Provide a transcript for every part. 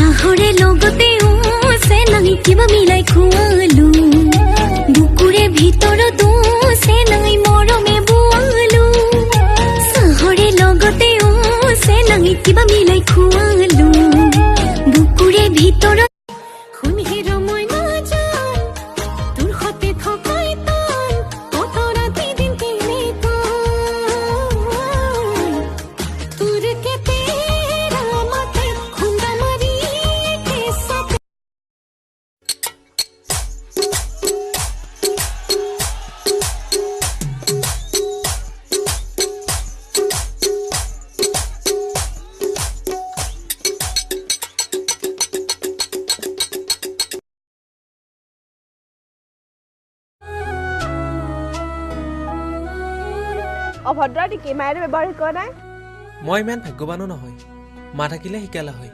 চাহৰে লগতে চেনাই কিবা মিলাই খুৱালো বুকুৰে ভিতৰত চেনাই মৰমে বোৱালো চাহৰে লগতে চেনাই কিবা মিলাই খুৱালো বুকুৰে ভিতৰত শুনিৰ মই নাজান তোৰ সতে থকাই তান কত ৰাতি দিন কেনেকুৱা তোৰ কেতে ৰামতে খুন্দা মাৰি কেঁচা অভদ্ৰ নেকি মায়ে ব্যৱহাৰ শিকোৱা নাই মই ইমান ভাগ্যৱানো নহয় মা থাকিলে শিকালা হয়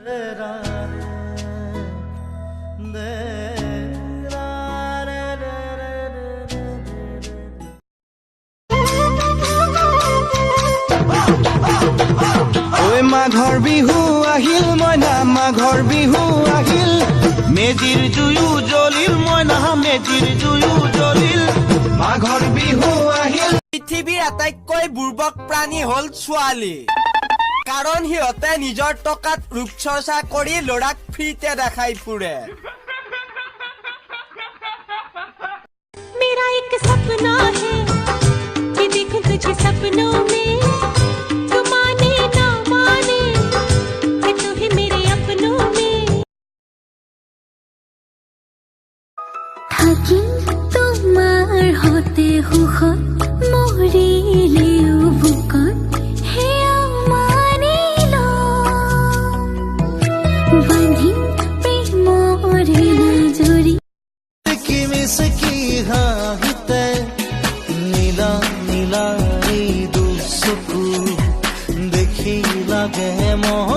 মাঘৰ বিহু আহিল মইনা মাঘৰ বিহু আহিল মেজিৰ জুয়ো জ্বলিল মইনা মেজিৰ জুয়ো জ্বলিল মাঘৰ বিহু আহিল পৃথিৱীৰ আটাইতকৈ বুৰ্বক প্ৰাণী হল ছোৱালী কাৰণ সিহঁতে নিজৰ টকাত ৰূপচৰ্চা কৰি ল'ৰাক ফ্ৰীতে দেখাই ফুৰে मेरा एक सपना है कि देखूं तुझे सपनों में तू माने ना माने कि तू ही मेरे अपनों में থাকি তোমাৰ হতে সুখত মৰিলেও বুকত হেয়া মানিল বান্ধি প্ৰেমৰে লাজৰি মিসকি হাঁহিতে নীলা নীলা এই দুচকু দেখি লাগে মহ